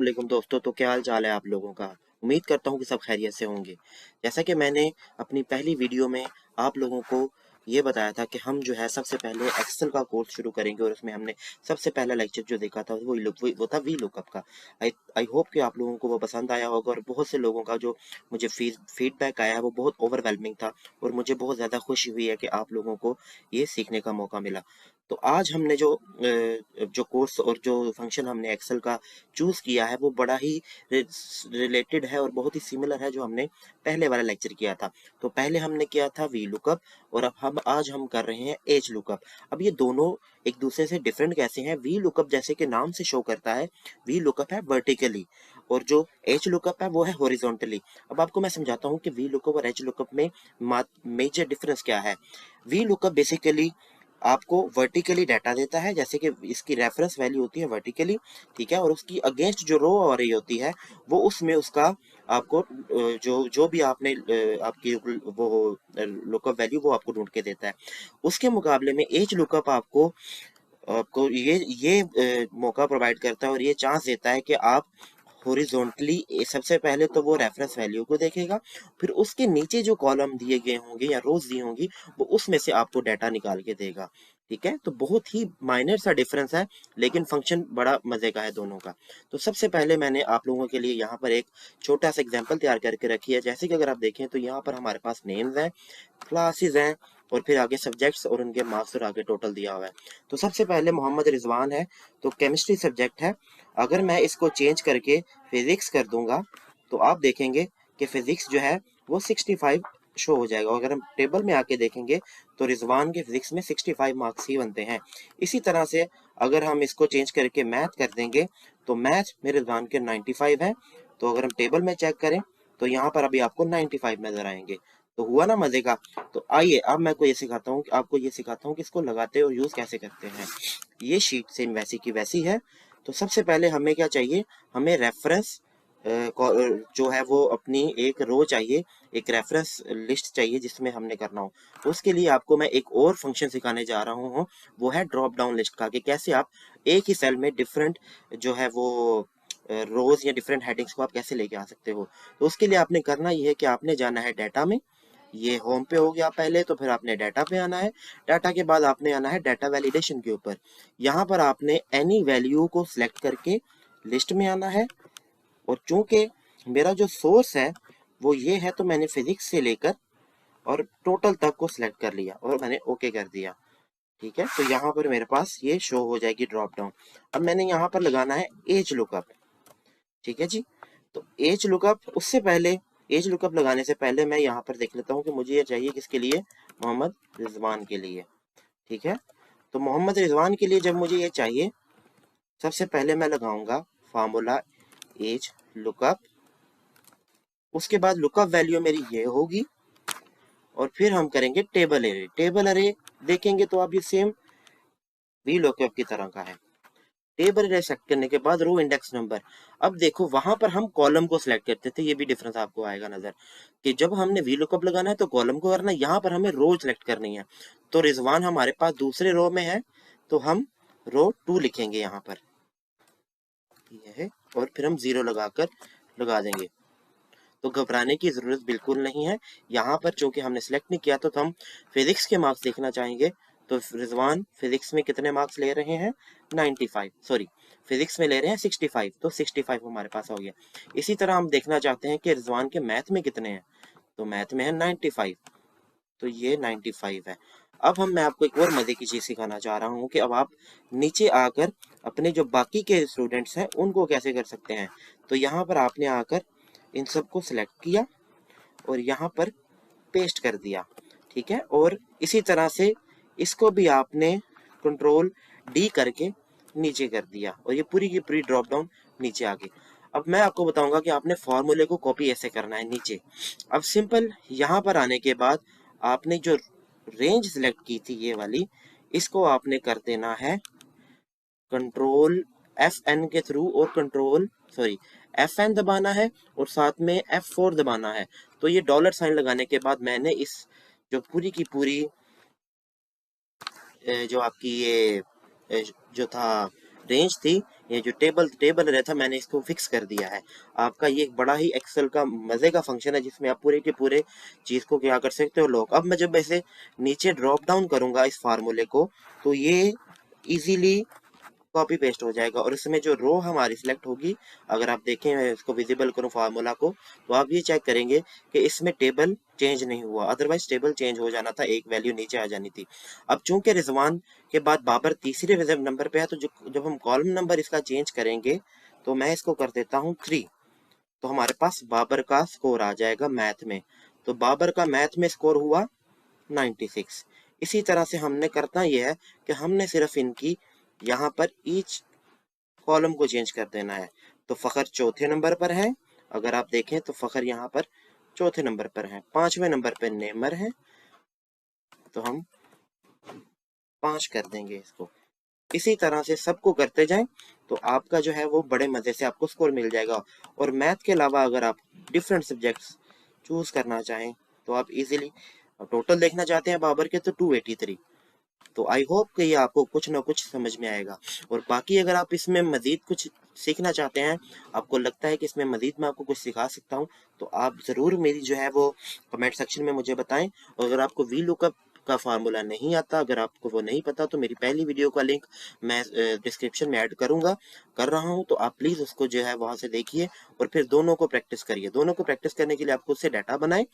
वालेकुम दोस्तों। तो क्या हाल चाल है आप लोगों का। उम्मीद करता हूँ कि सब खैरियत से होंगे। जैसा कि मैंने अपनी पहली वीडियो में आप लोगों को ये बताया था कि हम जो है सबसे पहले एक्सेल का कोर्स शुरू करेंगे और उसमें हमने सबसे पहला लेक्चर जो देखा था वो था वी लुकअप का। आई आई होप कि आप लोगों को वो पसंद आया होगा और बहुत से लोगों का जो मुझे फीडबैक आया है वो बहुत ओवरवेलमिंग था और मुझे बहुत ज़्यादा खुशी हुई है कि आप लोगों को ये सीखने का मौका मिला। तो आज हमने जो कोर्स और जो फंक्शन हमने एक्सेल का चूज किया है वो बड़ा ही रिलेटेड है और बहुत ही सिमिलर है जो हमने पहले वाला लेक्चर किया था। तो पहले हमने किया था वी लुकअप और अब आज हम कर रहे हैं एज लुकअप। अब ये दोनों एक दूसरे से डिफरेंट कैसे हैं। वी लुकअप जैसे कि नाम से शो करता है, वी लुकअप है वर्टिकली और जो एच लुकअप है वो है हॉरिजॉन्टली। अब आपको मैं समझाता हूँ कि वी लुकअप और एच लुकअप में मेजर डिफरेंस क्या है। वी लुकअप बेसिकली आपको वर्टिकली डाटा देता है, जैसे कि इसकी रेफरेंस वैल्यू होती है वर्टिकली, ठीक है, और उसकी अगेंस्ट जो रो आ रही होती है वो उसमें उसका आपको जो जो भी आपने आपकी वो लुकअप वैल्यू वो आपको ढूंढ के देता है। उसके मुकाबले में एज लुकअप आपको आपको ये मौका प्रोवाइड करता है और ये चांस देता है कि आप हॉरिजॉन्टली सबसे पहले तो वो रेफरेंस वैल्यू को देखेगा, फिर उसके नीचे जो कॉलम दिए गए होंगे या रोज दी होंगी वो उसमें से आपको डाटा निकाल के देगा। ठीक है, तो बहुत ही माइनर सा डिफरेंस है लेकिन फंक्शन बड़ा मजे का है दोनों का। तो सबसे पहले मैंने आप लोगों के लिए यहाँ पर एक छोटा सा एग्जांपल तैयार करके रखी है। जैसे कि अगर आप देखें तो यहाँ पर हमारे पास नेम्स हैं, क्लासेस हैं और फिर आगे सब्जेक्ट्स और उनके मार्क्स और आगे टोटल दिया हुआ है। तो सबसे पहले मोहम्मद रिजवान है, तो केमिस्ट्री सब्जेक्ट है। अगर मैं इसको चेंज करके फिजिक्स कर दूंगा तो आप देखेंगे कि फिजिक्स जो है वो 65 शो हो जाएगा। अगर हम टेबल में आके देखेंगे तो रिजवान के फिजिक्स में 65 मार्क्स ही बनते हैं। इसी तरह से अगर हम इसको चेंज करके मैथ कर देंगे तो मैथ में रिजवान के 95 है। तो अगर हम टेबल में चेक करें तो यहाँ पर अभी आपको 95 नजर आएंगे। तो हुआ ना मजे का। तो आइए अब मैं आपको ये सिखाता हूँ कि इसको लगाते और यूज कैसे करते हैं। ये शीट सेम वैसी की वैसी है। तो सबसे पहले हमें क्या चाहिए, हमें रेफरेंस जो है वो अपनी एक रो चाहिए, एक रेफरेंस लिस्ट चाहिए जिसमें हमने करना हो। तो उसके लिए आपको मैं एक और फंक्शन सिखाने जा रहा हूँ, वो है ड्रॉप डाउन लिस्ट का, कि कैसे आप एक ही सेल में डिफरेंट जो है वो रोज या डिफरेंट हेडिंग्स को आप कैसे लेके आ सकते हो। तो उसके लिए आपने करना ये है कि आपने जाना है डाटा में, ये होम पे हो गया पहले, तो फिर आपने डाटा पे आना है। डाटा के बाद आपने आना है डाटा वैलिडेशन के ऊपर। यहाँ पर आपने एनी वैल्यू को सिलेक्ट करके लिस्ट में आना है। और चूंकि मेरा जो सोर्स है वो ये है तो मैंने फिजिक्स से लेकर और टोटल तक को सिलेक्ट कर लिया और मैंने ओके कर दिया। ठीक है, तो यहाँ पर मेरे पास ये शो हो जाएगी ड्रॉप डाउन। अब मैंने यहाँ पर लगाना है एज लुकअप। ठीक है जी। तो एज लुकअप उससे पहले, एज लुकअप लगाने से पहले मैं यहाँ पर देख लेता हूँ कि मुझे ये चाहिए किसके लिए, मोहम्मद रिजवान के लिए। ठीक है, तो मोहम्मद रिजवान के लिए जब मुझे ये चाहिए, सबसे पहले मैं लगाऊंगा फार्मूला एज लुकअप। उसके बाद लुकअप वैल्यू मेरी ये होगी और फिर हम करेंगे टेबल एरे। टेबल एरे देखेंगे तो अब ये सेम वी लुकअप की तरह का है। टेबल एरे सेलेक्ट करने के बाद रो इंडेक्स नंबर। अब देखो वहां पर हम कॉलम को सिलेक्ट करते थे, ये भी डिफरेंस आपको आएगा नजर कि जब हमने वी लुकअप लगाना है तो कॉलम को करना है, यहाँ पर हमें रो सिलेक्ट करनी है। तो रिजवान हमारे पास दूसरे रो में है तो हम रो 2 लिखेंगे यहाँ पर, ये है, और फिर हम 0 लगाकर लगा देंगे। तो घबराने की जरूरत बिल्कुल नहीं है। यहाँ पर चूंकि हमने सिलेक्ट नहीं किया तो हम फिजिक्स के मार्क्स देखना चाहेंगे। तो रिजवान फिजिक्स में कितने मार्क्स ले रहे हैं, 95, सॉरी फिजिक्स में ले रहे हैं 65, तो 65 हमारे पास हो गया। इसी तरह हम देखना चाहते हैं कि रिजवान के मैथ में कितने हैं, तो मैथ में है 95, तो ये 95 है। अब मैं आपको एक और मजे की चीज सिखाना चाह रहा हूँ कि अब आप नीचे आकर अपने जो बाकी के स्टूडेंट्स हैं उनको कैसे कर सकते हैं। तो यहाँ पर आपने आकर इन सबको सिलेक्ट किया और यहाँ पर पेस्ट कर दिया। ठीक है, और इसी तरह से इसको भी आपने कंट्रोल डी करके नीचे कर दिया और ये पूरी की पूरी ड्रॉप डाउन नीचे आ गई। अब मैं आपको बताऊंगा कि आपने फॉर्मूले को कॉपी ऐसे करना है नीचे। अब सिंपल यहाँ पर आने के बाद आपने जो रेंज सिलेक्ट की थी ये वाली, इसको आपने कर देना है कंट्रोल FN के थ्रू और FN दबाना है और साथ में F4 दबाना है। तो ये डॉलर साइन लगाने के बाद मैंने इस जो पूरी की पूरी जो आपकी ये जो था रेंज थी, ये जो टेबल रहता मैंने इसको फिक्स कर दिया है। आपका ये एक बड़ा ही एक्सेल का मजे का फंक्शन है जिसमें आप पूरे के पूरे चीज को क्या कर सकते हो लॉक। अब मैं जब ऐसे नीचे ड्रॉप डाउन करूंगा इस फार्मूले को तो ये इजीली कॉपी पेस्ट हो जाएगा और इसमें जो रो हमारी सिलेक्ट होगी, अगर आप देखें मैं इसको विजिबल करूं फार्मूला को, तो आप ये चेक करेंगे कि इसमें टेबल चेंज नहीं हुआ, अदरवाइज टेबल चेंज हो जाना था, एक वैल्यू नीचे आ जानी थी। अब चूंकि रिजवान के बाद बाबर तीसरे रिजर्व नंबर पे है तो जब हम कॉलम नंबर इसका चेंज करेंगे तो मैं इसको कर देता हूँ 3, तो हमारे पास बाबर का स्कोर आ जाएगा मैथ में। तो बाबर का मैथ में स्कोर हुआ 96। इसी तरह से हमने करना यह है कि हमने सिर्फ इनकी यहाँ पर ईच कॉलम को चेंज कर देना है। तो फखर चौथे नंबर पर है, अगर आप देखें तो फखर यहाँ पर चौथे नंबर पर है। पांचवें नंबर पर नेमर है, तो हम 5 कर देंगे इसको। इसी तरह से सबको करते जाएं तो आपका जो है वो बड़े मजे से आपको स्कोर मिल जाएगा। और मैथ के अलावा अगर आप डिफरेंट सब्जेक्ट्स चूज करना चाहें तो आप इजीली, टोटल देखना चाहते हैं बाबर के तो 283। तो आई होप कि ये आपको कुछ ना कुछ समझ में आएगा। और बाकी अगर आप इसमें मजीद कुछ सीखना चाहते हैं, आपको लगता है कि इसमें मजीद मैं आपको कुछ सिखा सकता हूँ, तो आप ज़रूर मेरी जो है वो कमेंट सेक्शन में मुझे बताएं। और अगर आपको वी लुकअप का फार्मूला नहीं आता, अगर आपको वो नहीं पता, तो मेरी पहली वीडियो का लिंक मैं डिस्क्रिप्शन में ऐड कर रहा हूँ, तो आप प्लीज़ उसको जो है वहाँ से देखिए और फिर दोनों को प्रैक्टिस करिए। दोनों को प्रैक्टिस करने के लिए आपको उससे डाटा बनाएं।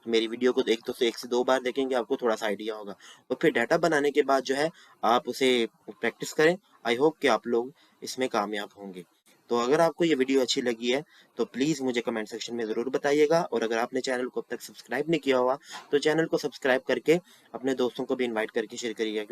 मेरी वीडियो को एक से दो बार देखेंगे, आपको थोड़ा सा आइडिया होगा। और फिर डाटा बनाने के बाद जो है आप उसे प्रैक्टिस करें। आई होप कि आप लोग इसमें कामयाब होंगे। तो अगर आपको ये वीडियो अच्छी लगी है तो प्लीज़ मुझे कमेंट सेक्शन में ज़रूर बताइएगा। और अगर आपने चैनल को अब तक सब्सक्राइब नहीं किया हुआ तो चैनल को सब्सक्राइब करके अपने दोस्तों को भी इनवाइट करके शेयर करिएगा, क्योंकि